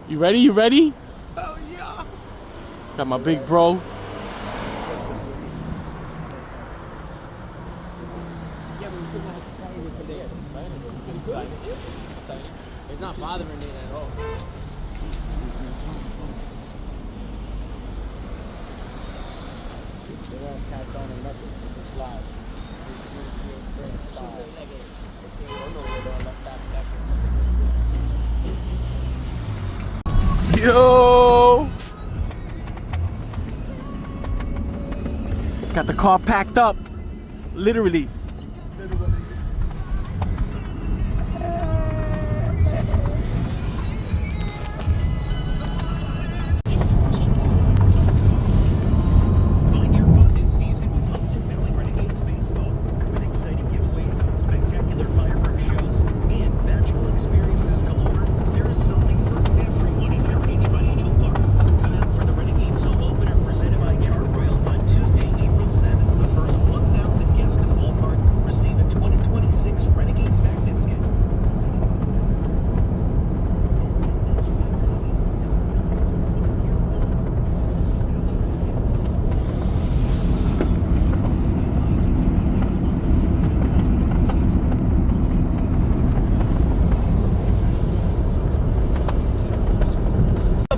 You ready? You ready? Oh yeah. Got my big bro. It's not bothering me at all. They won't catch on and nothing. It's live. You should really see it during the fire. I don't know where they'll stop that. Yo! Got the car packed up. Literally. Find your fun this season with Hudson Valley Renegades Baseball. With exciting giveaways, spectacular fireworks shows, and magical experiences galore, there is something for everyone in Heritage Financial Park. Come out for the Renegades home opener presented by Charbroil on Tuesday, April 7th. The first 1,000 guests to the ballpark receive a 2026 Renegades magnet skin.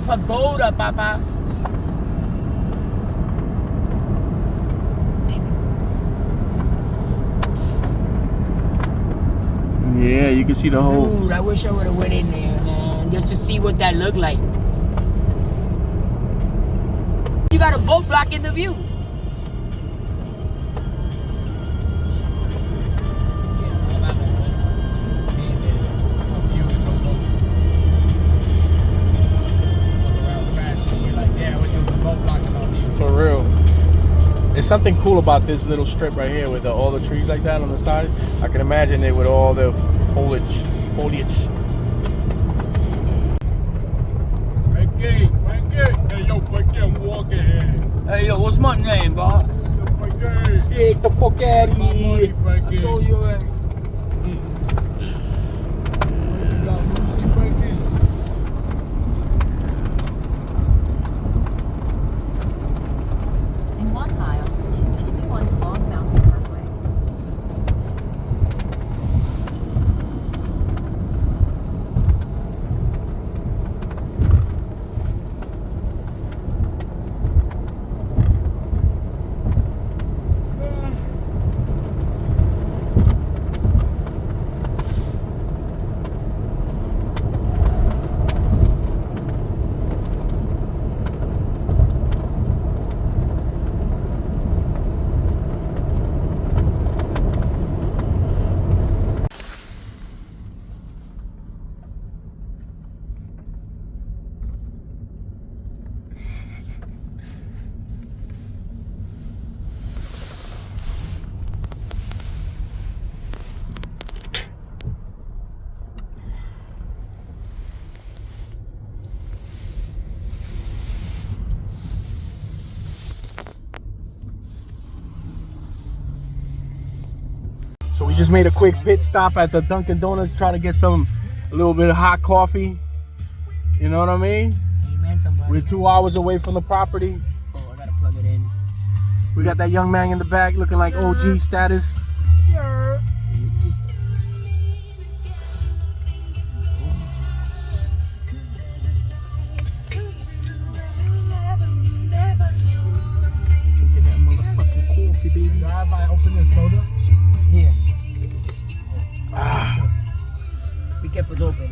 Pagoda, Papa. Yeah, you can see the whole. Dude, I wish I would have went in there, man, just to see what that looked like. You got a boat blocking the view. For real. There's something cool about this little strip right here with all the trees like that on the side. I can imagine it with all the foliage. Frankie, hey yo, fucking walk ahead. Hey, yo, what's my name, bro? Frankie, Get the fuck out of my money, here. Frankie. I told you already. You got Lucy, Frankie. In 1 mile, continue onto Long Mountain Parkway. So we just made a quick pit stop at the Dunkin' Donuts, trying to get a little bit of hot coffee. You know what I mean? Amen, somebody. We're 2 hours away from the property. Oh, I gotta plug it in. We got that young man in the back looking like OG status. Drinking that motherfucking coffee, baby. Everybody open this soda. Here. Ah. We kept it open.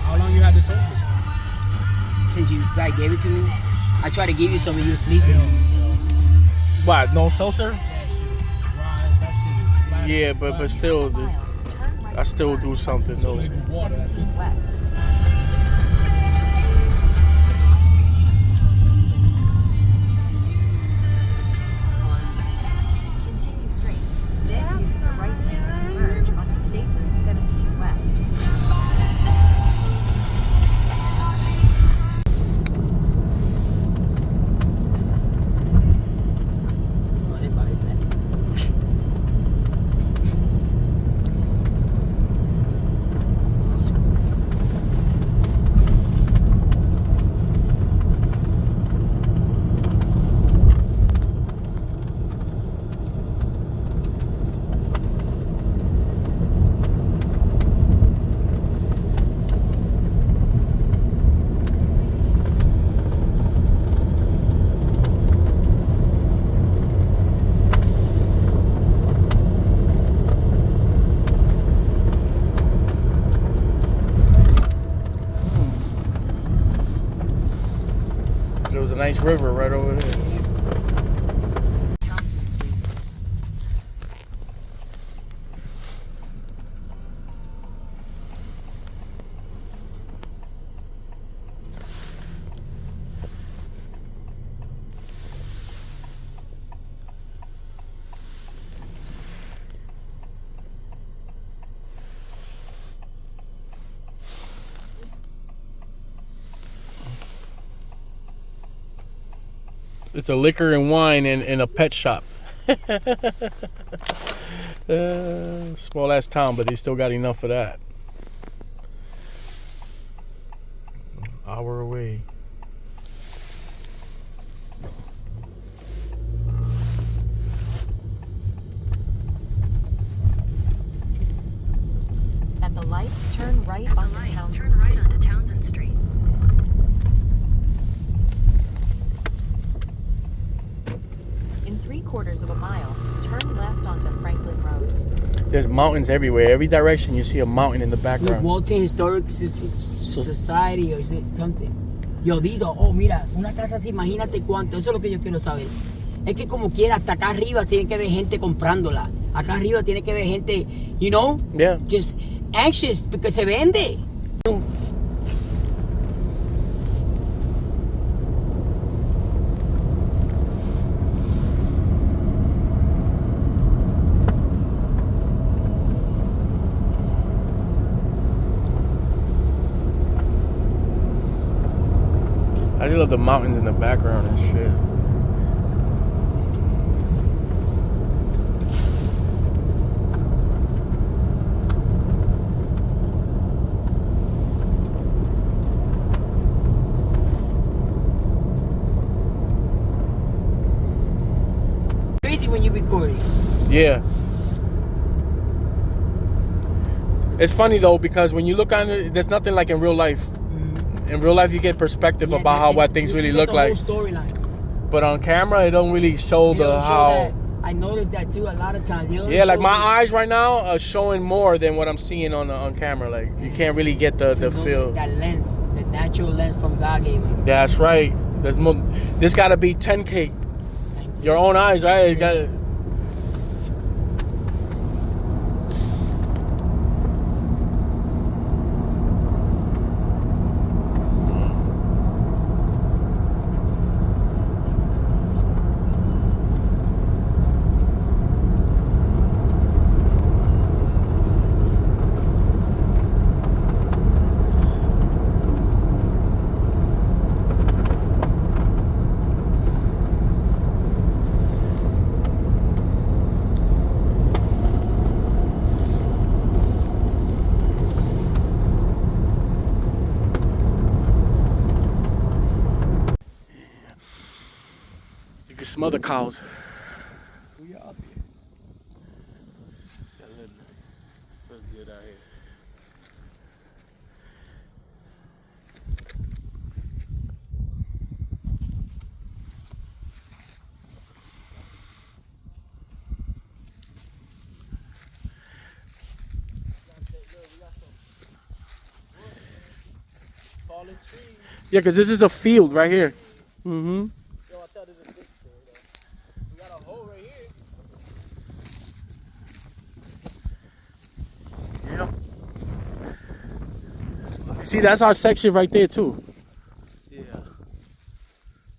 How long you had this open? Since you guys gave it to me, I tried to give you some and you were sleeping. What? No seltzer? That shit is dry. That shit is flat. Yeah, but still, I still do something though. Water. 17 west. Continue straight. Then use the right lane to merge onto State Route 17 west. Anybody, man. nice river right over there. Townsend Street. It's a liquor and wine in a pet shop. Small ass town, but they still got enough for that. Hour away. At the light, turn right onto Townsend Turn Street. right onto Townsend Street. In 3/4 of a mile, turn left onto Franklin Road. There's mountains everywhere. Every direction you see a mountain in the Look, background. Walton Historic Society or something. Yo, these are, oh, mira, una casa así, imagínate cuánto. Eso es lo que yo quiero saber. Es que como quiera, hasta acá arriba tiene que ver gente comprándola. Acá arriba tiene que ver gente, you know, Yeah. just anxious porque se vende. I just love the mountains in the background and shit. Crazy when you record it. Yeah. It's funny though because when you look on it, there's nothing like in real life. In real life, you get perspective Yeah, about how and what things you really get look the like. whole storyline. But on camera, it don't really show They the don't show how. that. I noticed that too a lot of times. They don't Yeah, like show my the- eyes right now are showing more than what I'm seeing on camera. Like you can't really get the feel. That lens, the natural lens from God gave us. That's right. There's more. This got to be 10K. Your own eyes, right? It got. You can smell the cows. We out here. Feels good out here. Fallen trees. Yeah, because this is a field right here. Mm-hmm. Yo, I thought it was a big store though. We got a hole right here. Yeah. See, that's our section right there too. Yeah.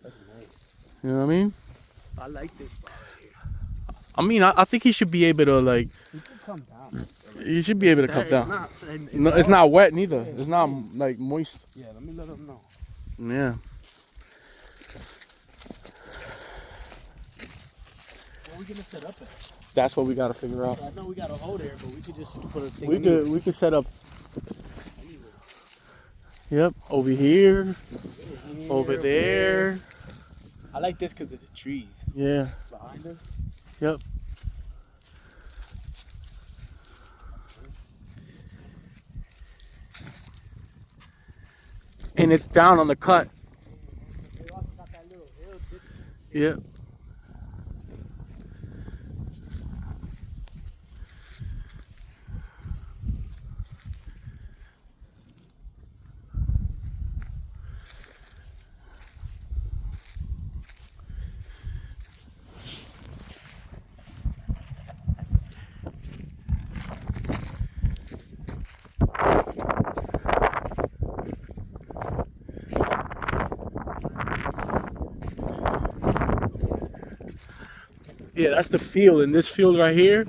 That's nice. You know what I mean? I like this spot right here. I mean, I think he should be able to like. You can come down. He should be able to come down. No, it's hard. not wet neither. It's not like moist. Yeah, let me let them know. Yeah. Where we gonna set up at? That's what we gotta figure out. I know we got a hole there, but we could just put a thing. We could set up. Yep, over here, over there. I like this because of the trees Yeah. behind us. Yep. And it's down on the cut. They also got that little hill. Yep. Yeah, that's the field. And this field right here,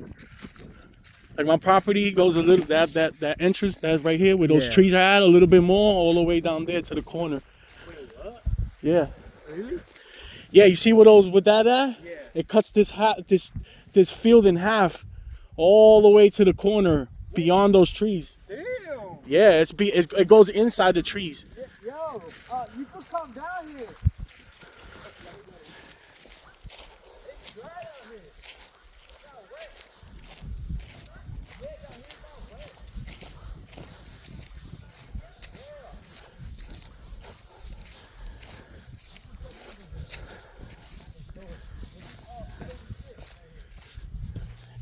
like my property goes a little, that entrance that's right here where those trees are at, a little bit more, all the way down there to the corner. Wait, what? Yeah. Really? Yeah, you see with that at? Yeah. It cuts this field in half, all the way to the corner, beyond those trees. Damn. Yeah, it goes inside the trees. Yo, you could come down here.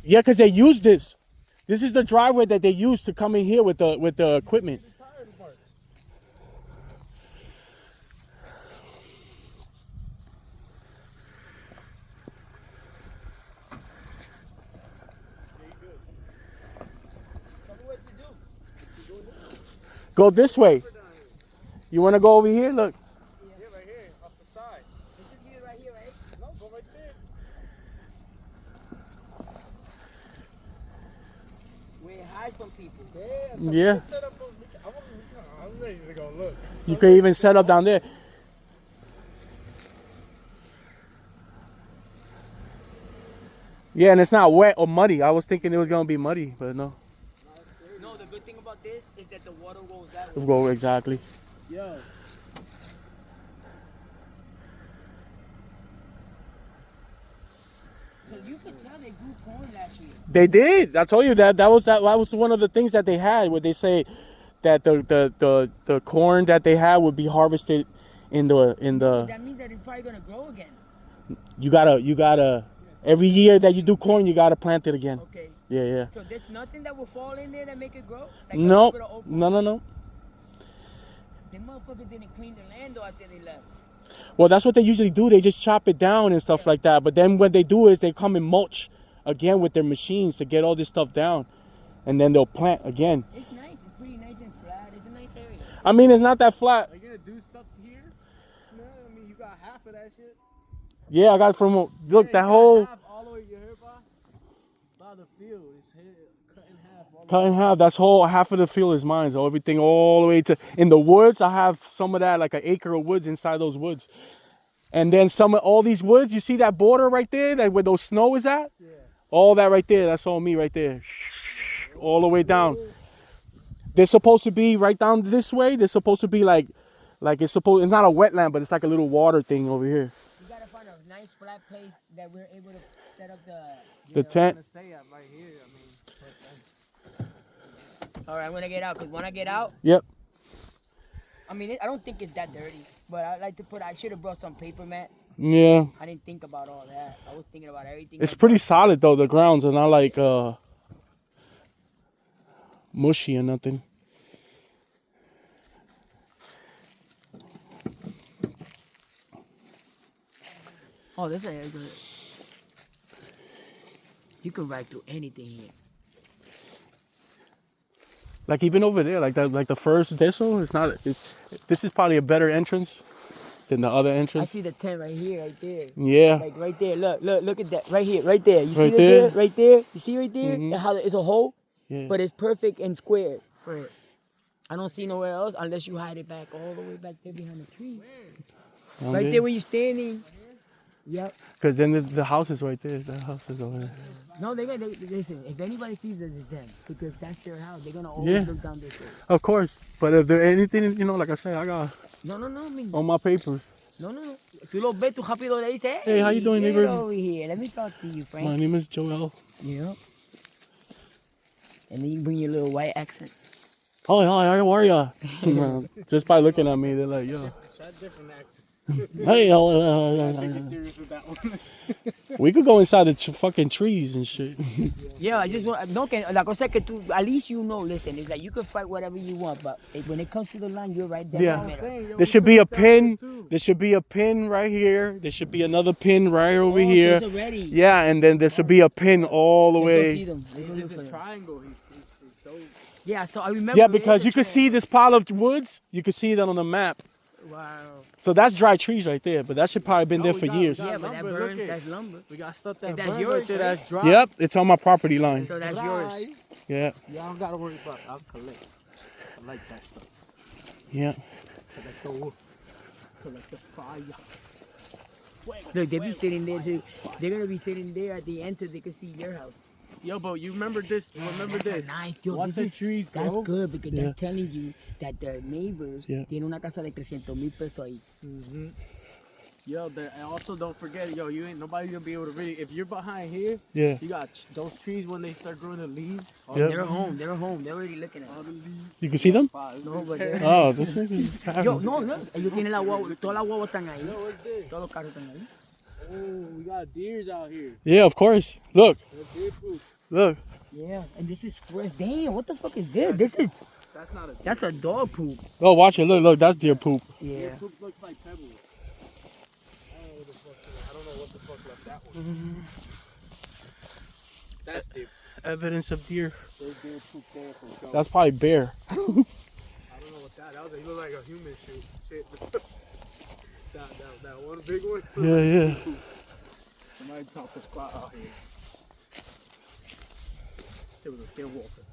Yeah, because they use this. This is the driveway that they use to come in here with the equipment. Go this way. You want to go over here? Look. Yeah, right here, off the side. Right here, right? No, go right there. Where it hides from people. Yeah. Set up I'm ready to go look. You could even set up down there. Yeah, and it's not wet or muddy. I was thinking it was gonna be muddy, but no. No, the good thing about this is that the water goes that way. Go exactly. Yo. So you could tell they grew corn last year. They did. I told you that was one of the things that they had, where they say that the corn that they had would be harvested in the That means that it's probably gonna grow again. you gotta every year that you do corn, you gotta plant it again. Okay. Yeah. So there's nothing that will fall in there that make it grow? Like No. a little oak? No. The motherfuckers didn't clean the land though after they left. Well, that's what they usually do. They just chop it down and stuff like that. But then what they do is they come and mulch again with their machines to get all this stuff down, and then they'll plant again. It's nice. It's pretty nice and flat. It's a nice area. I mean, it's not that flat. Are you gonna do stuff here? No, I mean you got half of that shit. Yeah, I got from look that whole Half all the way you heard by the field. It's here, cut in half. All cut in half. That's whole half of the field is mine. So everything all the way to in the woods. I have some of that, like an acre of woods inside those woods. And then some of all these woods, you see that border right there, that where those snow is at? Yeah. All that right there, that's all me right there. All the way down. They're supposed to be right down this way. They're supposed to be like it's not a wetland, but it's like a little water thing over here. You gotta find a nice flat place that we're able to set up The tent. say that right here. I mean, All right, I'm gonna get out, because when I get out, Yep. I mean, I don't think it's that dirty, but I like to I should have brought some paper mats. Yeah. I didn't think about all that. I was thinking about everything. It's pretty solid though. The grounds are not like mushy or nothing. Oh, this is good. You can ride through anything here. Like even over there, like the first Deso, this is probably a better entrance than the other I entrance. see the tent right here, right there. Yeah. Like right there. Look at that. Right here, right there. You see Right it there? Right there. You see right there? And how it's a hole, Yeah. but it's perfect and square for it. I don't see nowhere else unless you hide it back all the way back there behind the tree. Right there where you're standing. Yep. Because then the house is right there. The house is over there. No, listen. If anybody sees us, it's them, because that's their house. They're gonna always Yeah. look down this way. Of course. But if there anything, like I said, I got No, I mean, all my papers. no. Tú lo ves, tú rápido le dices, Hey, how you doing, get neighbor? over here. Let me talk to you, Frank. My name is Joel. Yep. And then you bring your little white accent. Oh, hi, how are ya? Just by looking at me, they're like, yo. try different accent. Hey, Serious with that one. we could go inside the fucking trees and shit. Yeah, I just want, no, que, la cosa es que tú, at least you know, listen, it's like you can fight whatever you want, but when it comes to the line, you're right there. Yeah. in the middle. There should be a pin. There should be a pin right here. There should be another pin right over Oh, so here. it's already. Yeah, and then there should be a pin all the Let's go way. see them. Let's go look for them. Triangle. He showed. Yeah, so I remember. Yeah, it because is you a can trend. see this pile of woods. You can see that on the map. Wow. So that's dry trees right there, but that should probably been there we for got- years. we got Yeah, but that lumber, burns, look at- that's lumber. We got stuff that that's burns yours, right there right? that's dry. Yep, it's on my property line. So that's Dry. yours. Yeah, Yeah, I don't gotta worry about it. I'll collect. I like that stuff. yeah. Collect the wood. Collect the fire. Look, they be sitting there too. They're gonna be sitting there at the end so they can see your house. Yo, but you remember this? Remember That's this? nice. Yo, Once this the is, trees that's grow, good because Yeah. they're telling you that the neighbors Yeah. tienen una casa de 300,000 pesos ahí. yo, and also don't forget, yo, you ain't nobody gonna be able to really. If you're behind here, Yeah. you got those trees when they start growing the leaves. all Yep. the They're leaves, home. They're home. They're already looking at all it. the leaves. You can see them? No, but they're Oh, this is. Yo, no, no. Ellos tienen la guagua. Todas las guaguas están ahí. Yo, what's this? Todos los carros están ahí. Oh, we got deers out here. Yeah, of course. Look, There's deer poop. look. Yeah, and this is fresh. Damn, what the fuck is this? This is, That's not a deer. that's a dog poop. Oh, watch it. Look, look. That's deer poop. Yeah. Poop looks like pebbles. I don't know what the fuck left that one. That's deer. Evidence of deer. There's deer poop there for sure. That's probably bear. I don't know what that. That was. He looked like a human shit. that one big one. Yeah, yeah. Somebody top the spot out here. It was a skinwalker.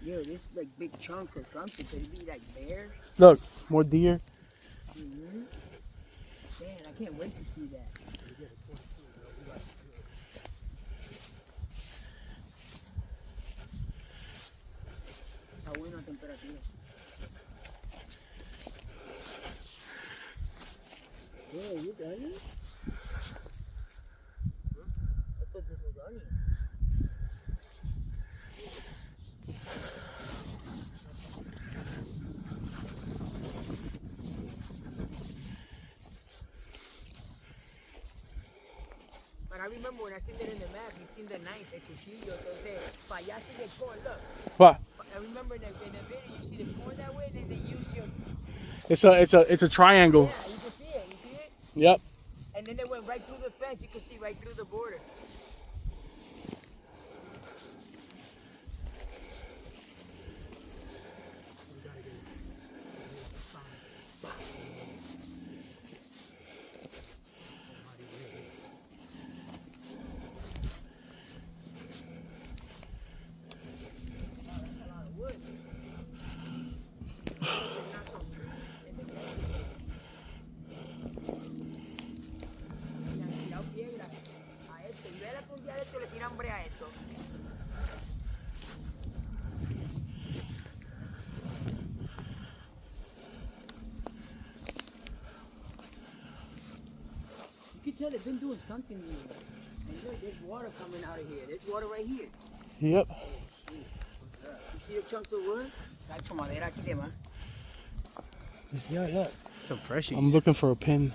Yo, this is like big chunks or something. Could it be like bears? Look, more deer. Man, I can't wait to see that. Está buena la temperatura. Yeah, you got it? I thought this was onion. But I remember when I seen it in the map, you seen the knife, el cuchillo, entonces, para allá sigue el corn, look. What? I remember in the video, you see the corn that way, and then they use your, It's a triangle. yeah, you can see it, you see it? Yep. And then they went right through the fence, you can see right through the border. Le han tirado piedras a esto, y vela que un día de esto le tiran hambre a esto. You can tell they've been doing something here. And look, there's water coming out of here. There's water right here. Yep. You see the chunks of wood? Cacho, madera aquí de más. Yeah, yeah. Some pressure. I'm looking for a pin.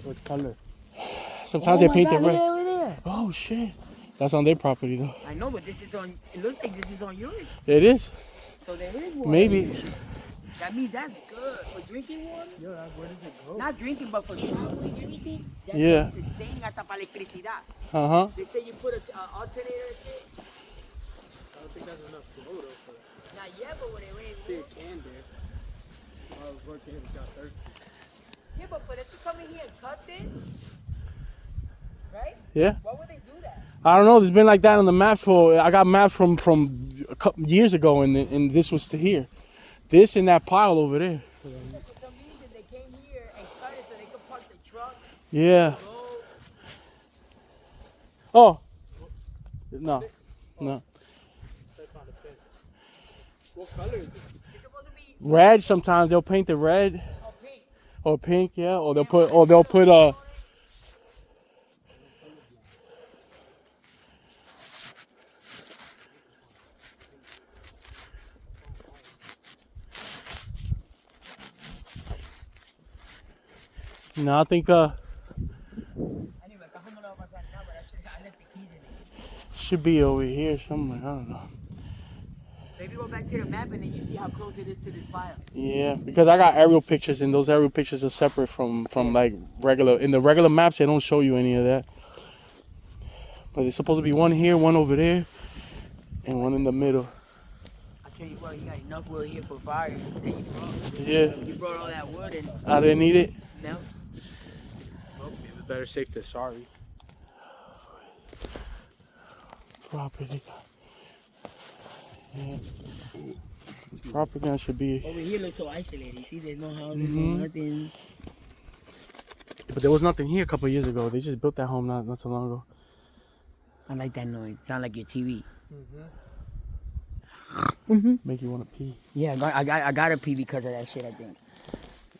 What color? Sometimes they paint it look red. over there. Oh shit. That's on their property though. I know, but this is on, it looks like this is on yours. It is. So there is water. Maybe. That means that's good. For drinking water? Yo, where did it go? Not drinking, but for showering and everything. That's Yeah. Sustain hasta para electricidad. Uh-huh. They say you put an alternator and shit. I don't think that's enough flow though for that. Not yet, but when it rains. See a can there. I was working here, it got thirsty. Yeah, but for them to come in here and cut this, right? Yeah. Why would they do that? I don't know. There's been like that on the maps for. I got maps from a couple years ago, and this was to here. This and that pile over there. For some reason, they came here and cut it so they could park the truck. Yeah. Go. Oh. No. No. That's on the fence. What color is it? It's supposed to be Red. Sometimes they'll paint it red all pink. or pink. Yeah. Or they'll put. No, I think Anyway, cajón no le va a pasar nada, but I left the keys in it. should be over here somewhere. I don't know. Maybe go back to the map and then you see how close it is to this pile. Yeah, because I got aerial pictures, and those aerial pictures are separate from like regular. In the regular maps, they don't show you any of that. But there's supposed to be one here, one over there, and one in the middle. tell you what, you got enough wood here for fire that you brought. Yeah, You brought all that wood and I didn't need it. no. Okay, better safe than sorry. Property. Yeah. Property gun should be. Over here looks so isolated. You see, there's no houses, no nothing. But there was nothing here a couple of years ago. They just built that home not so long ago. I like that noise. Sound like your TV. Make you want to pee. Yeah, I got to pee because of that shit, I think.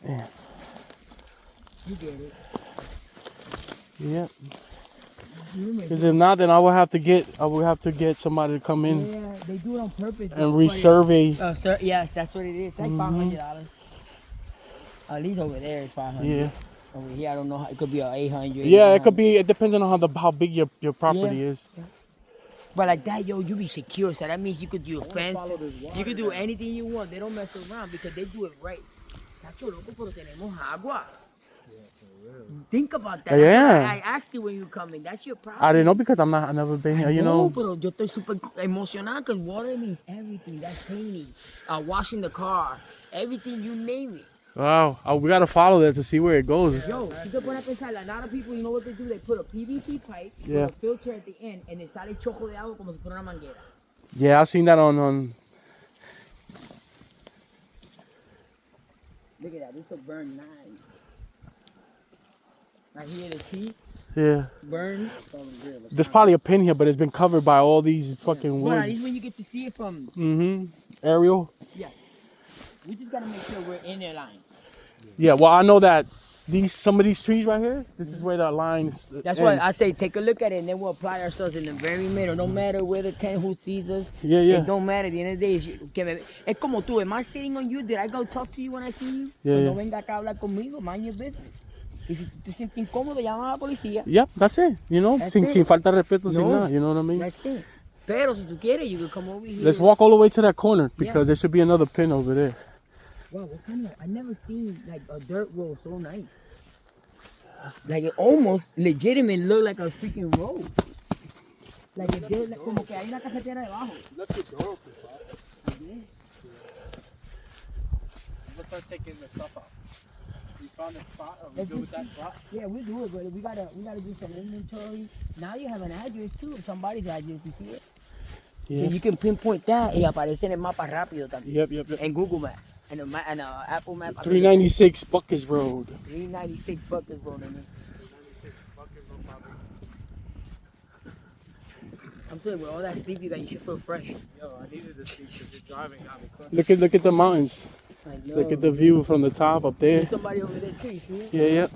Yeah. You get it. Yep. You remember? Because if not, then I will have to get somebody to come in Yeah, they do it on purpose. and resurvey. Sir, yes, that's what it is. It's like $500. At least over there it's $500. Yeah. Over here, I don't know how. It could be a $800. Yeah, it could be. It depends on how big your property Yeah. is. But like that, yo, you be secure. So that means you could do a fence. You could do anything you want. They don't mess around because they do it right. Tacho loco, pero tenemos agua. Think about that. Yeah. That's why I asked you when you come in. That's your problem. I didn't know because I've never been here. You No, know. pero yo estoy super emocionado because water means everything. That's cleaning, washing the car, everything, you name it. Wow. We gotta follow that to see where it goes. Yo, you can put up inside. A lot of people, you know what they do? They put a PVC pipe, Yeah. put a filter at the end, and it sale choco de agua como si fuera una manguera. Yeah, I've seen that on. Look at that. This will burn nice. Right here, this piece Yeah. burns. There's probably a pin here, but it's been covered by all these fucking But at woods. least when you get to see it from, Aerial. we just gotta make sure we're in their line. Yeah. Well, I know that some of these trees right here. This is where the line. That's why I say take a look at it and then we'll apply ourselves in the very middle. No matter where the tent who sees us. Yeah, yeah. It don't matter. At the end of the day, es como tú. Am I sitting on you? Did I go talk to you when I see you? Yeah, Pues yeah. No venga acá a hablar conmigo. Mind your business. Y si te sientes incómodo, llama a la policía. Yep, that's it. You know, That's sin it. falta de respeto, sin No. nada. You know what I mean? That's it. Pero si tú quieres, you can come over here. Let's walk all the way to that corner because there should be another pin over there. Wow, what kind of? I never seen like a dirt road so nice. Like it almost legitimate look like a freaking road. Like it did, like, como que hay una carretera debajo. Left the door open, Bob. Let's start taking the stuff out. We found a spot. Are we good with that spot? Yeah, we do it, but we gotta do some inventory. Now you have an address too, somebody's address. You see it? Yeah. So you can pinpoint that y aparece en el mapa rápido también. Yep. En Google Maps. And Apple Map. 396 Buckers Road. 396 Buckers Road. I'm saying with all that sleep you got, you should feel fresh. Yo, I needed to sleep because you're driving out of the Look at the mountains. I know. Look at the view from the top up there. There's somebody over there too, you see it? Yeah.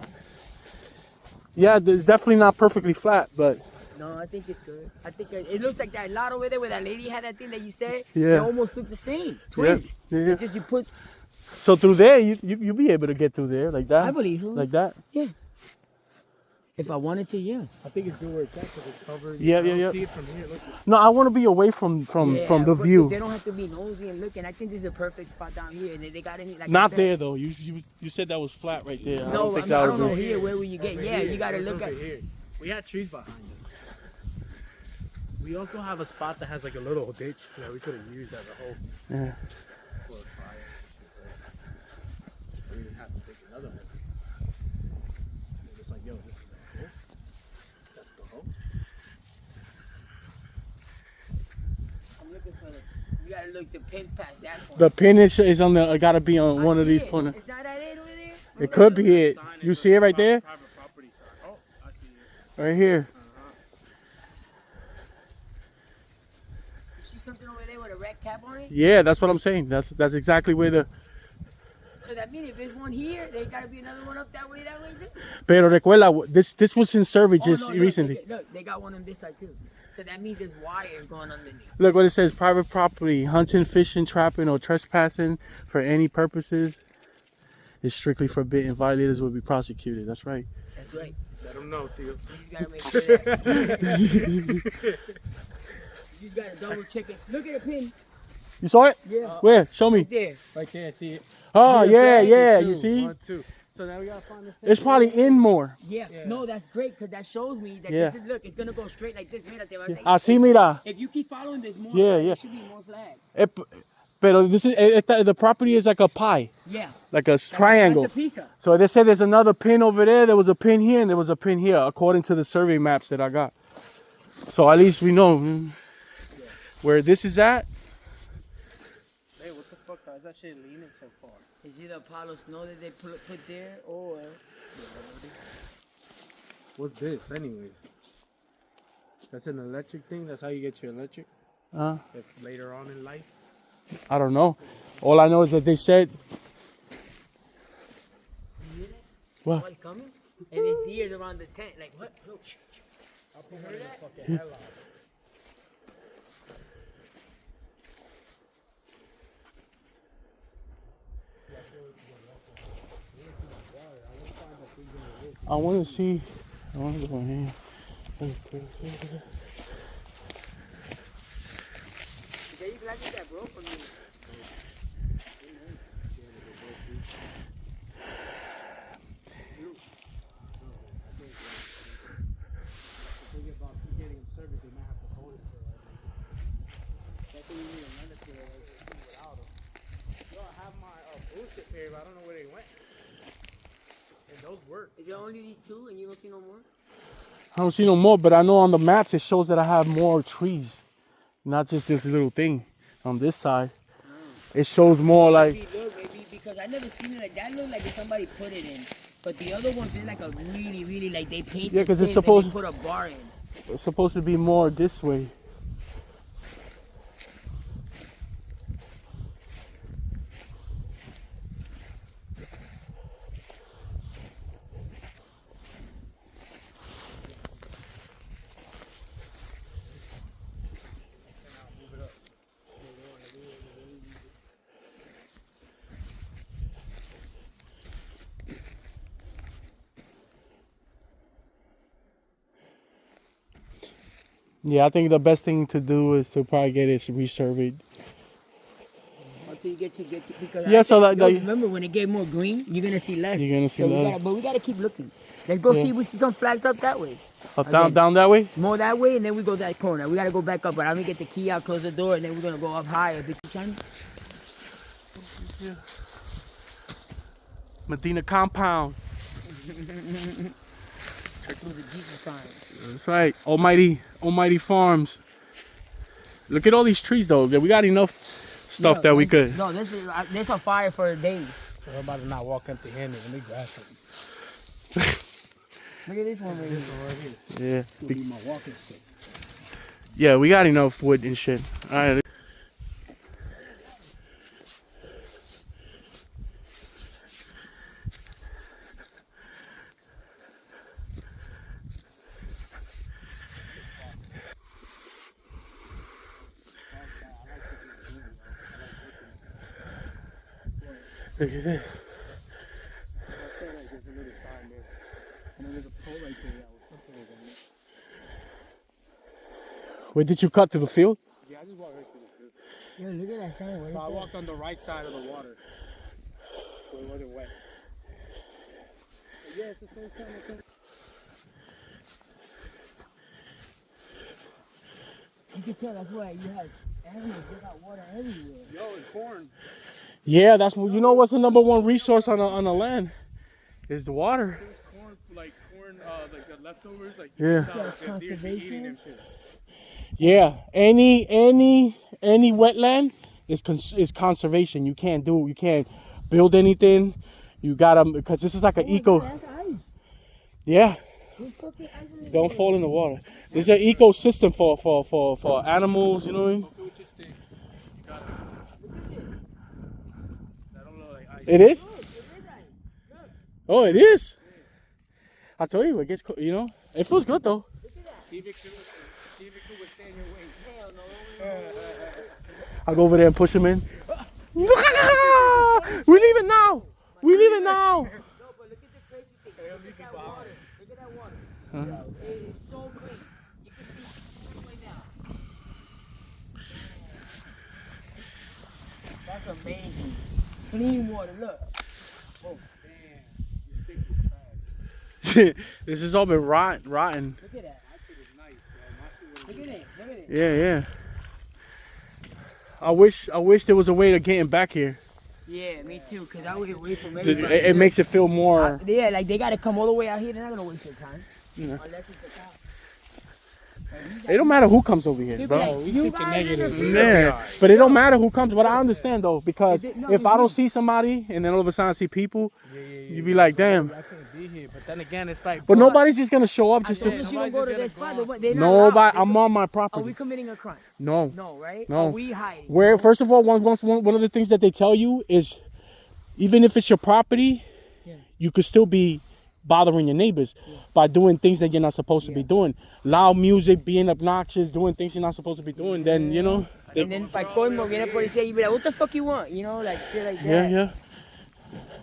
Yeah, it's definitely not perfectly flat, but No, I think it's good. I think it looks like that lot over there where that lady had that thing that you said. Yeah. They almost look the same. Twins. Yeah. Just you put. So through there, you'll be able to get through there like that. I believe so. Like that. Yeah. If I wanted to, yeah. I think it's good where it's at because it's covered. Yeah, You don't yeah. See it from here. Look. No, I want to be away from Yeah, the but view. They don't have to be nosy and looking. I think this is a perfect spot down here, and they got any like. I Not said- there though. You said that was flat right there. I No, don't think I that don't was know it. here. Where will you get? Yeah, you gotta look at. Here. We had trees behind us. We also have a spot that has like a little ditch that we could have used as a hole Yeah. for a fire. We didn't have to take another one. It was like, yo, this is a hole. That's the hole. I'm looking for the. You gotta look the pin past that point. The pin is on the. Gotta be on one of these corners. It's not that it over there. It could be it. You see it right there? Private property sign. Oh, I see it. Right here. You see something over there with a red cap on it? Yeah, that's what I'm saying. That's exactly where the. So that means if there's one here, there gotta be another one up that way too? Pero recuerda, this was in survey just look, recently. Look, they got one on this side too. So that means there's wires going underneath. Look what it says: private property, hunting, fishing, trapping, or trespassing for any purposes is strictly forbidden. Violators will be prosecuted. That's right. That's right. Let them know, Theo. You just gotta make sure that. You just gotta double check it. Look at the pin. You saw it? Yeah. Where? Show me. Right there. Right there, I see it. Oh yeah. Two, You see? 1, 2. So now we gotta find this. It's probably in more. Yeah. No, that's great because that shows me that Yeah. this is, look, it's gonna go straight like this. Mira, te vas a Así mira. If you keep following, there's more. Yeah, flags. yeah. There should be more flags. But this is the property is like a pie, Yeah. like a triangle. That's a pizza. So they said there's another pin over there. There was a pin here, and there was a pin here, according to the survey maps that I got. So at least we know where this is at. Hey, what the fuck is that shit leaning so far? It's either Apollo Snow that they put there, or What's this anyway? That's an electric thing? That's how you get your electric? If later on in life? I don't know. All I know is that they said. What? what's coming? And there's deers around the tent. Like what? Look. You heard that? Fucking hell out. I want to see. I want to go in here. I don't know where they went. And those work. Is there only these two, and you don't see no more? I don't see no more, but I know on the maps it shows that I have more trees, not just this little thing on this side. It shows more like. Maybe because I never seen it like that. Look like if somebody put it in, but the other ones is like a really like they painted. Yeah, 'cause it's thing, then supposed- they put a bar in. It's supposed to be more this way. Yeah, I think the best thing to do is to probably get it resurveyed. Until you get to because Yeah, I so think- like- remember when it get more green, you're gonna see less. You're gonna see so less. But we gotta keep looking. Let's go Yeah. see. We see some flags up that way. Up, down, Again. down that way. More that way, and then we go that corner. We gotta go back up, but I'm gonna get the key out, close the door, and then we're gonna go up higher. Medina compound. Through the Jesus sign. That's right. Almighty Farms. Look at all these trees though. We got enough stuff that we could. No, this is a fire for a day. So we're about to not walk empty-handed. Let me grab something. Look at this one right here. Yeah. This will be my walking stick. Yeah, we got enough wood and shit. All right. Look at that. Where did you cut to the field? Yeah, I just walked right through the field. Yo, look at that sign. So I walked on the right side of the water. So it wasn't wet. Yeah, it's the first time I come. You can tell that's why you have animals. They got water everywhere. Yo, and corn. Yeah, that's what you know. What's the number one resource on the land? Is the water. There's corn, like the leftovers, like Yeah. the deer be eating them shit. Yeah, any wetland is conservation. You can't build anything. You gotta, because this is like an eco. That's ice. Yeah, Who's cooking ice in this don't fall in the water. There's an ecosystem for animals. You know what I mean? Okay, what you think? Got it. I don't know, like ice. It is. Look, it is ice. Look, Oh, it is. I tell you, it gets you know. It feels good though. look at that. See if it could withstand your weight. Hell no. I'll go over there and push him in. We leaving now. We leaving now. No, but look at the crazy thing. Look at that water. Look at that water. It is so clean. You can see all the way down. That's amazing. Clean water. Look. Oh, damn. Your stick was bad. This has all been rotten. Look at that. That shit is nice, man. My shit was Look at it. Look at it. Yeah, yeah. I wish there was a way to getting back here. Yeah, me too. Cause I wait away from It, everybody. it makes it feel more. Yeah, like they gotta come all the way out here. They're not gonna waste their time. Yeah. Unless it's the cop. It don't matter who comes over here, They'll be bro. like, you think guys negative. interfere. Yeah, but it don't matter who comes. But I understand though, because No, if you I don't do. see somebody and then all of a sudden I see people, Yeah. you be like, damn. I can't be here. But then again, it's like. But nobody's just gonna show up As just long to. as you don't go to their spot, they're not Nobody. allowed. I'm on my Are we property. committing a crime? No. No, right? No. Are we hiding? Where first of all, one of the things that they tell you is, even if it's your property, Yeah. you could still be bothering your neighbors by doing things that you're not supposed to be doing. Loud music, being obnoxious, doing things you're not supposed to be doing. Then you know. And then para colmo viene policía, you be like, what the fuck you want? You know, like shit like that. Yeah, yeah.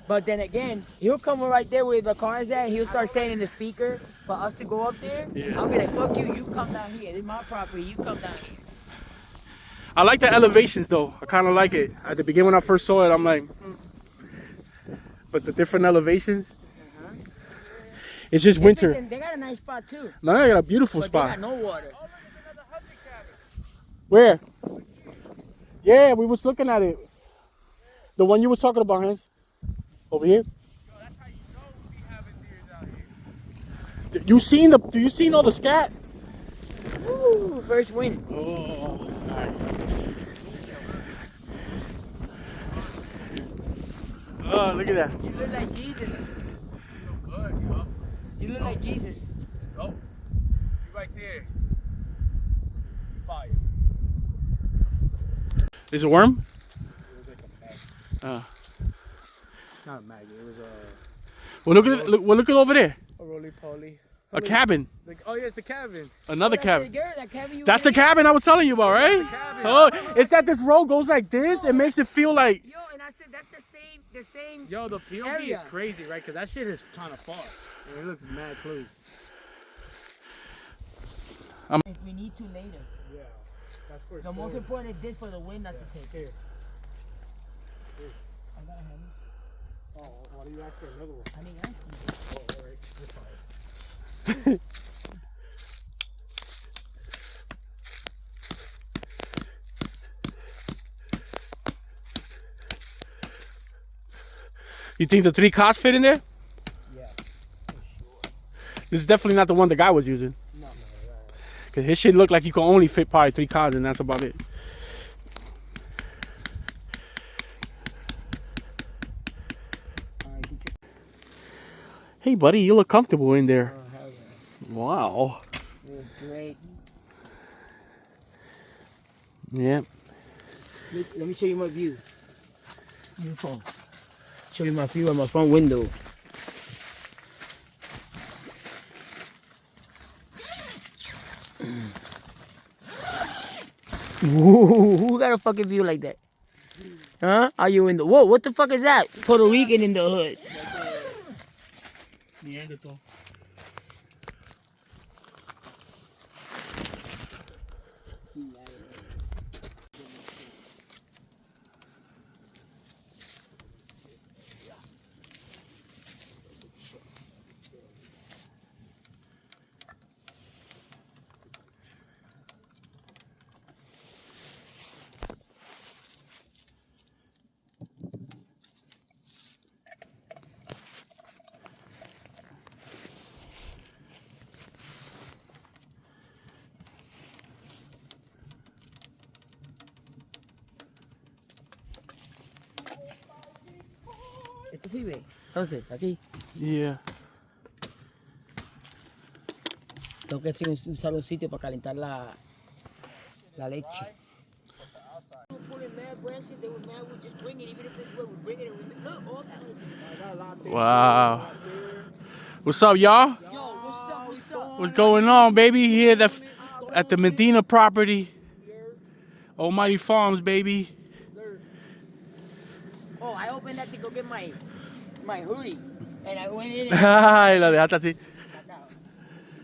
But then again, he'll come right there where the car is at. He'll start saying in the speaker for us to go up there. Yeah. I'll be like, fuck you. You come down here. This is my property. You come down here. I like the elevations though. I kind of like it. At the beginning when I first saw it, I'm like, but the different elevations. It's just winter. They got a nice spot too. Now I got a beautiful But spot. they got no water. Where? Yeah, we was looking at it. The one you was talking about, Hans. Over here. You seen all the scat? Woo, first win. Oh, alright. Oh, look at that. You look like Jesus. You look like Jesus. Oh, you right there. Fire. Is it a worm? It was like a maggot. Not a maggot. It was Well, look at it. Look at over there. a roly-poly. A cabin. Like, oh yeah, it's the cabin. Another That's cabin. the girl, that cabin you That's were the cabin I was telling you about, right? cabin. Oh, it's that this road goes like this. It makes it feel like. in. Yo, and I said that's the same. Yo, the POV Area. is crazy, right? Because that shit is kind of far. And it looks mad close. If we need to later. Yeah. That's for The most important is this for the wind not to take. Here. I got a hammer. Oh, why do you ask for another one? I didn't ask you. Oh, alright. You're fine. You think the 3 cots fit in there? Yeah. This is definitely not the one the guy was using. No. Cause his shit looked like you could only fit probably 3 cots, and that's about it. Hey, buddy, you look comfortable in there. Wow. It was great. Yeah. Let me show you my view. Your phone. Show you my view on my front window. Ooh, who got a fucking view like that? Huh? Are you in the whoa? What the fuck is that? Puerto Rican in the hood. Neanderthal. Esto sirve. Entonces, aquí. Yeah. Tengo que hacer usar los sitios para calentar la leche. Wow. What's up, y'all? What's going on, baby? Here at the Medina property. Almighty Farms, baby. Oh, I opened that to go get my hoodie, and I went in. Ay, la dejaste así.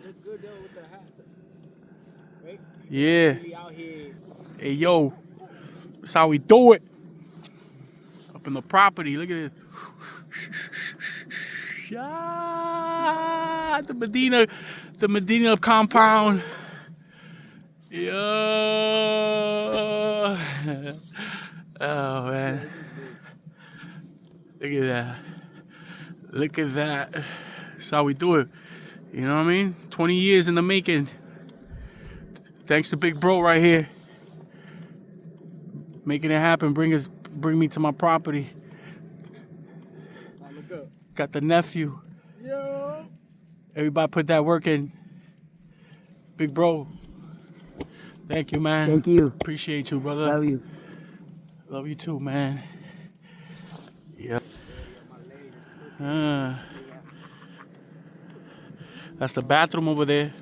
Look good though with the hat. Right? Yeah. Really out here. Hey, yo. That's how we do it. Up in the property. Look at this. Ah, the Medina compound. Yeah. Oh man. Look at that. Look at that. That's how we do it. You know what I mean? 20 years in the making. Thanks to Big Bro right here. Making it happen. Bring me to my property. Look up. Got the nephew. Yo. Everybody put that work in. Big Bro. Thank you, man. Thank you. Appreciate you, brother. Love you. Love you too, man. Yep. That's the bathroom over there.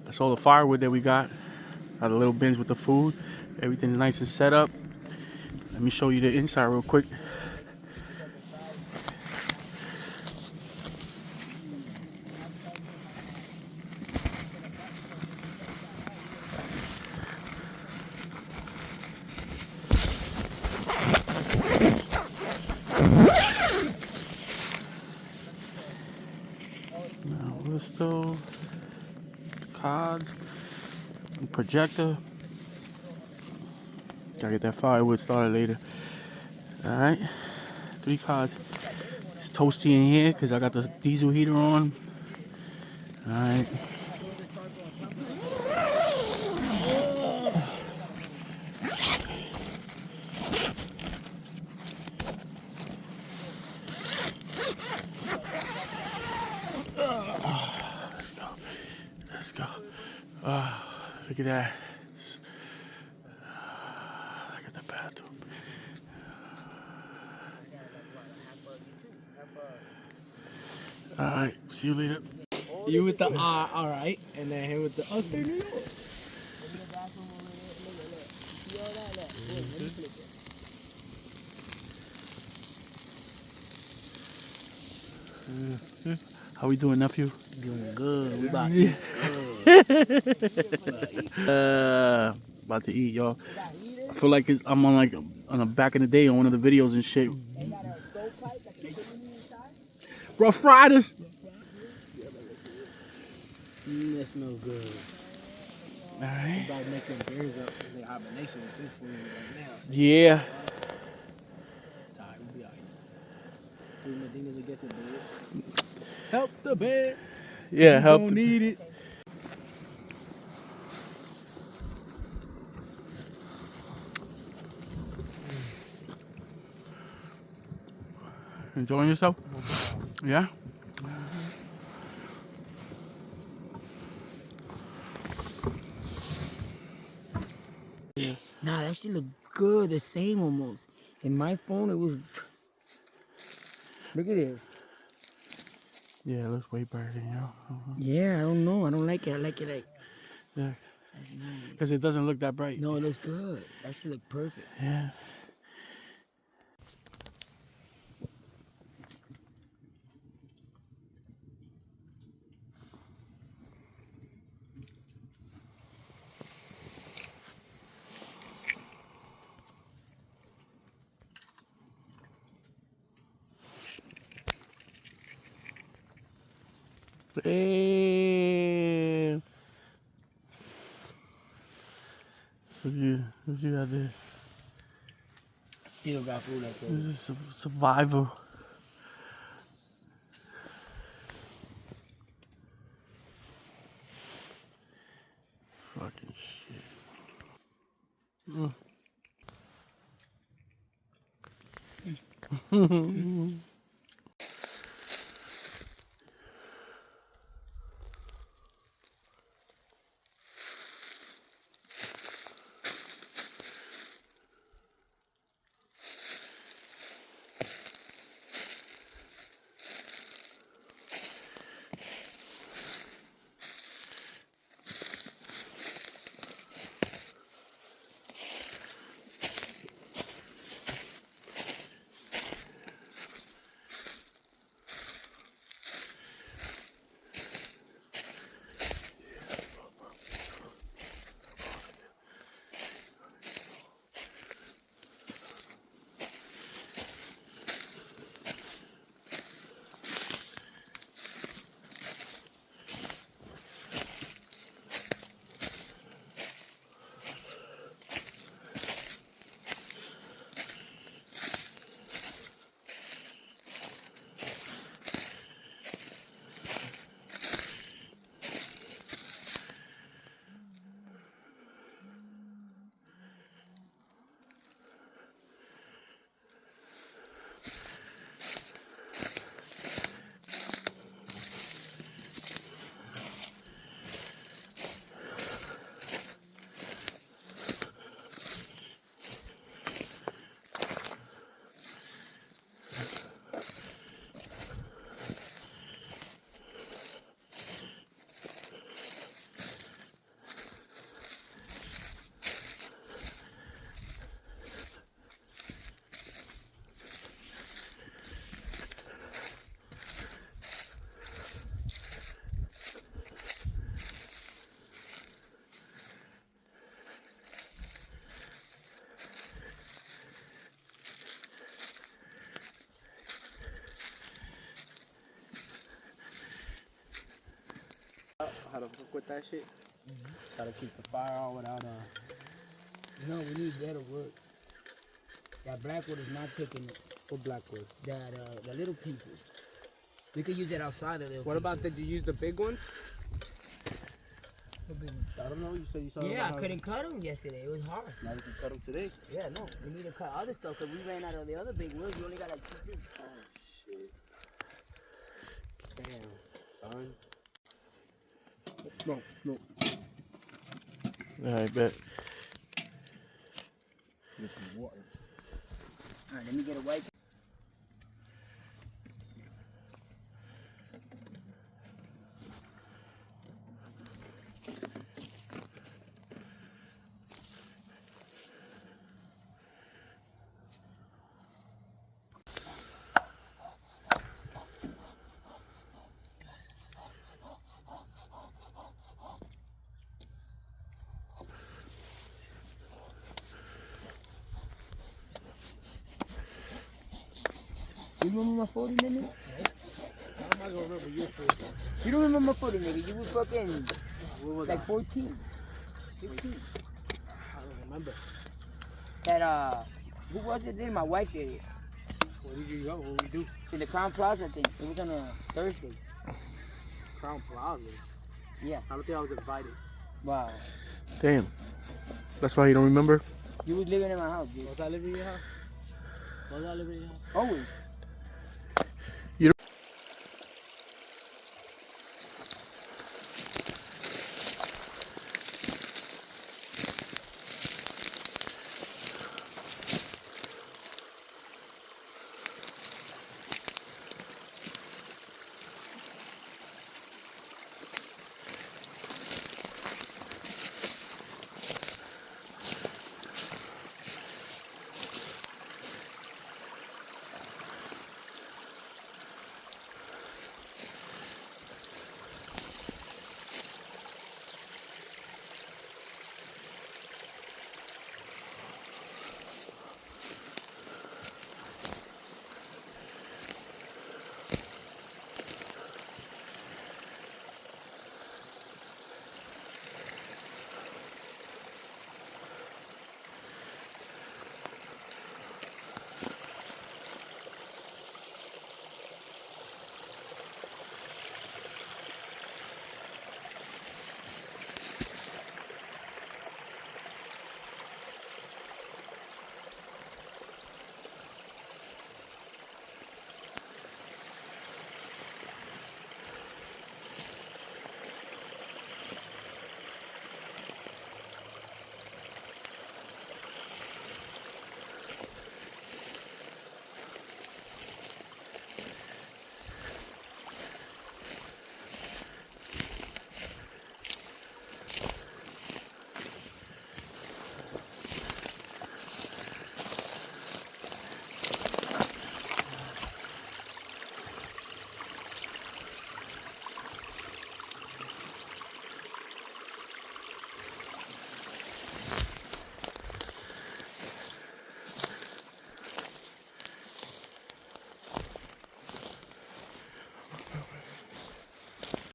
That's all the firewood that we got. Got the little bins with the food. Everything's nice and set up. Let me show you the inside real quick. Wood stove, cods, projector. Gotta get that firewood started later. Alright, 3 cods. It's toasty in here because I got the diesel heater on. Alright. Let's go. Look at that. Look at the bathroom. Alright, see you later. You with the alright, and then him with the upstate New York. How we doing, nephew? Doing good. We about About to eat, y'all. I feel like I'm on a back in the day on one of the videos and shit. Rough Riders. that smells good. All right. About making beers up in the hibernation with this food right now. So Yeah. it's alright, we'll be alright. 3 Medinas against the bed. Help the bed. Yeah, help. Don't need it. Enjoying yourself? Yeah. Nah, that shit look good. The same almost. In my phone, it was. Look at this. Yeah, it looks way better, you know. Yeah, I don't know. I don't like it. I like it like. Yeah, That's nice. because it doesn't look that bright. No, it looks good. That shit look perfect. Yeah. Damn. What you got there? Still got food like that. This is survival. Fucking shit. how to hook with that shit. Gotta keep the fire on without No, we need better wood. That black wood is not taking it. What blackwood? The little pieces. We could use it outside of the. What about, did you use the big ones? I don't know. You said you saw. Yeah, I couldn't cut them yesterday. It was hard. Now we can cut them today. Yeah, no, we need to cut other stuff because we ran out of the other big woods. We only got like 2 pieces. Damn, son. No. I bet. Get some water. All right, let me get a wipe. You remember my 40 minutes? I'm not gonna remember your first one. You don't remember my 40 nigga? You was fucking What was like that? 14, 15. I don't remember. That who was it? Then my wife did it. Where did you go? What we do? To the Crown Plaza thing. It was on a Thursday. Crown Plaza. Yeah. I don't think I was invited. Wow. Damn. That's why you don't remember. You was living in my house, dude. Was I living in your house? Was I living in your house? Always.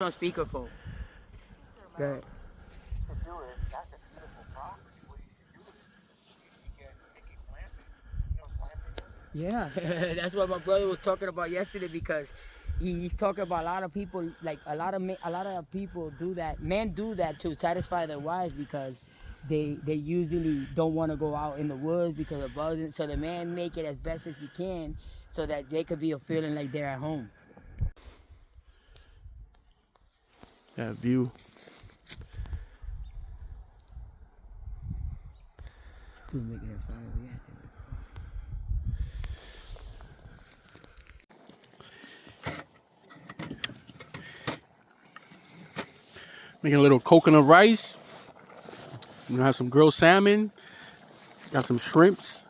On speakerphone. Good. Yeah, that's what my brother was talking about yesterday because he's talking about a lot of people, like a lot of people do that. Men do that to satisfy their wives because they usually don't want to go out in the woods because of bugs. So the man make it as best as he can so that they could be feeling like they're at home. That view. To make it a fire, yeah. Making a little coconut rice. We're gonna have some grilled salmon. Got some shrimps.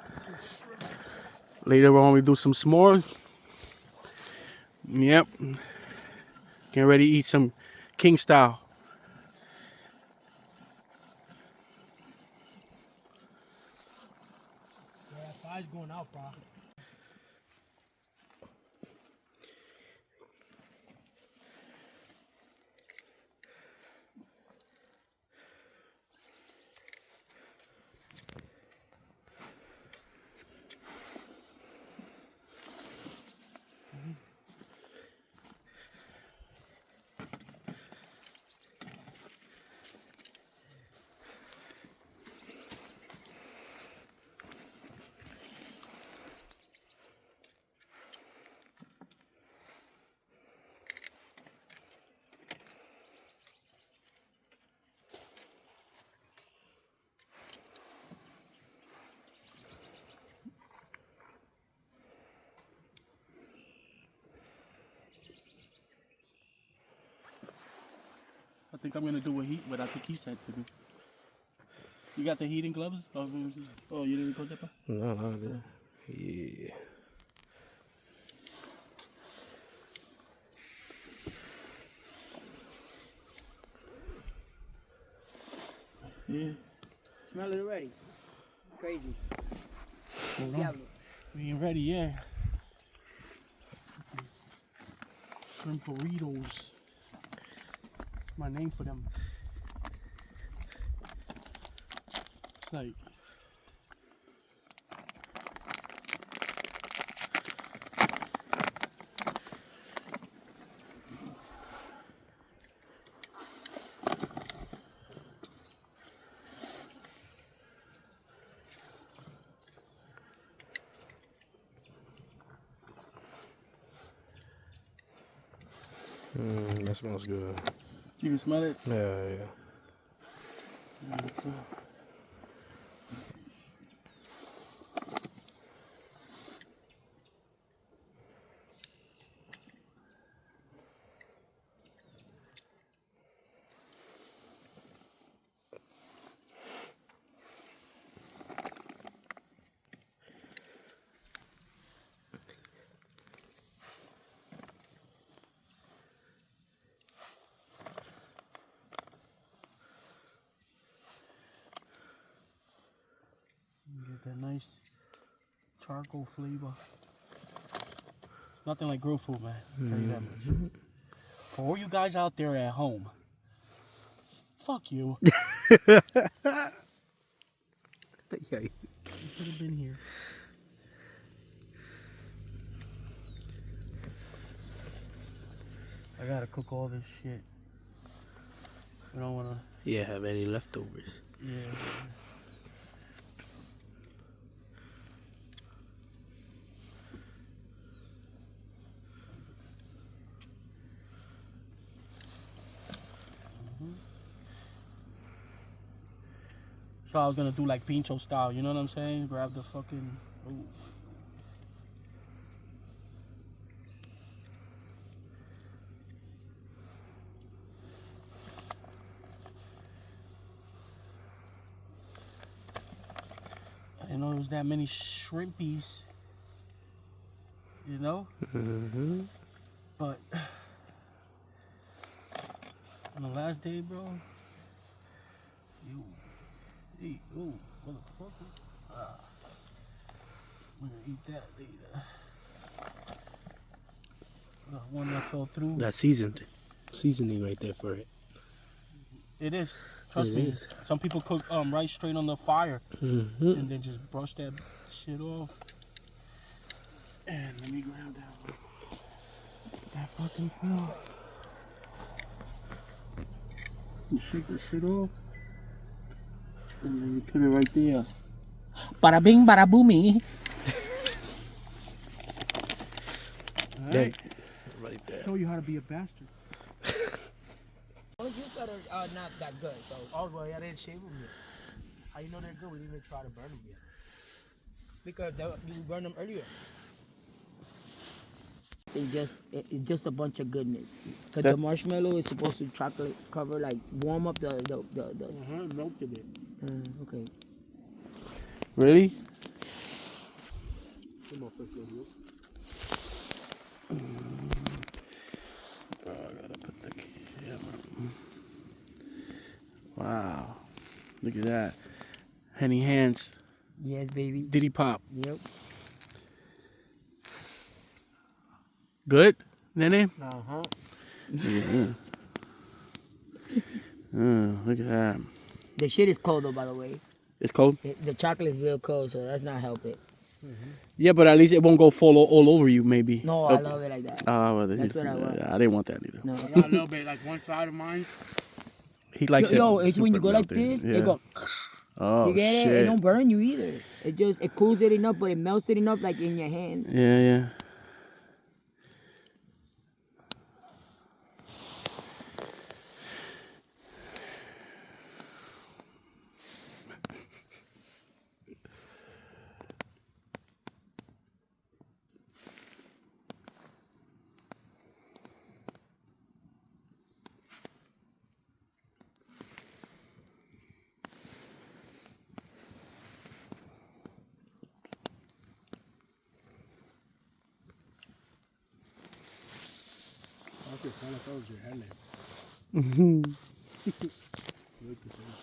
Later on, we do some s'more. Yep. Getting ready to eat some king style. Yeah, fire's going out, bro. think I'm gonna do what I think he said to do. You got the heating gloves? Oh, you didn't go there? No, yeah. Yeah. Smell it already. Crazy. Hold on. Diablo. We ain't ready yet. Shrimp burritos. My name for them. It's like That smells good. you can smell it. Yeah. Get that nice charcoal flavor. Nothing like grilled food, man. I'll tell you that much. For all you guys out there at home, fuck you. Yeah. You should have been here. I gotta cook all this shit. I don't wanna. Yeah, have any leftovers? Yeah. So I was gonna do like pincho style, you know what I'm saying? Grab the fucking. Ooh. I didn't know there was that many shrimpies. You know? Mm-hmm. But on the last day, bro, hey, ooh, motherfucker. I'm gonna eat that later. One that fell through. That's seasoning right there for it. It is. Trust It me. is. Some people cook rice straight on the fire Mm-hmm. and then just brush that shit off. And let me grab that one. That fucking fell. You shake the shit off. And then you put it right there. Bada bing, bada boomy. Alright. Right there. Show you how to be a bastard. Oh, you guys are not that good, so. Oh, well, I didn't shave them yet. How you know they're good? We didn't even try to burn them yet. Because you burned them earlier. It's just a bunch of goodness. Because the marshmallow is supposed to chocolate cover, like warm up the. Melted it. Okay. Really? Come on, first go. Oh, I gotta put the camera. Wow. Look at that. Henny Hands. Yes, baby. Diddy Pop. Yep. Good? Nene? Uh-huh. Yeah. Look at that. The shit is cold though, by the way. It's cold? The chocolate is real cold, so that's not help it. Yeah, but at least it won't go fall all over you, maybe. No, I love it like that. Well, That's what I want. I didn't want that either. No. I got a little bit, like one side of mine. He likes Yo, it. it's when you super go like melted. this, Yeah. it go. Oh, You get shit. it? It don't burn you either. It cools it enough, but it melts it enough, like in your hands. Yeah. your phone. I thought it was your hand name. Look the same.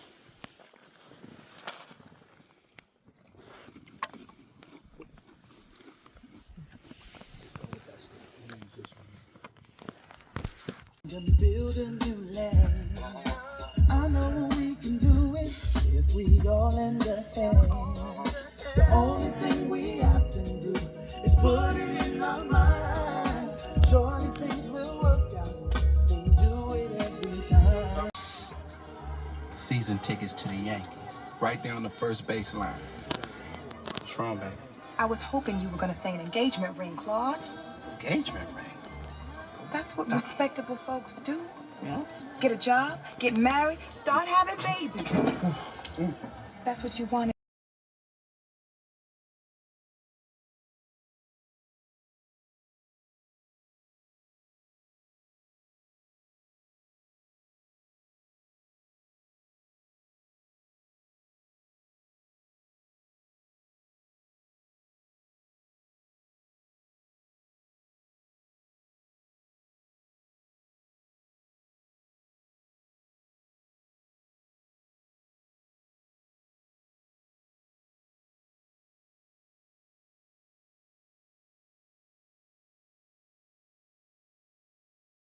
To build a new land. I know we can do it if we all lend a hand. The only thing we have to do is put it in our minds. Surely things will work out. They do it every time. Season tickets to the Yankees, right there on the first baseline. Strong, baby. I was hoping you were going to say an engagement ring, Claude. Engagement ring. That's what respectable folks do. Yeah. Get a job, get married, start having babies. That's what you wanted.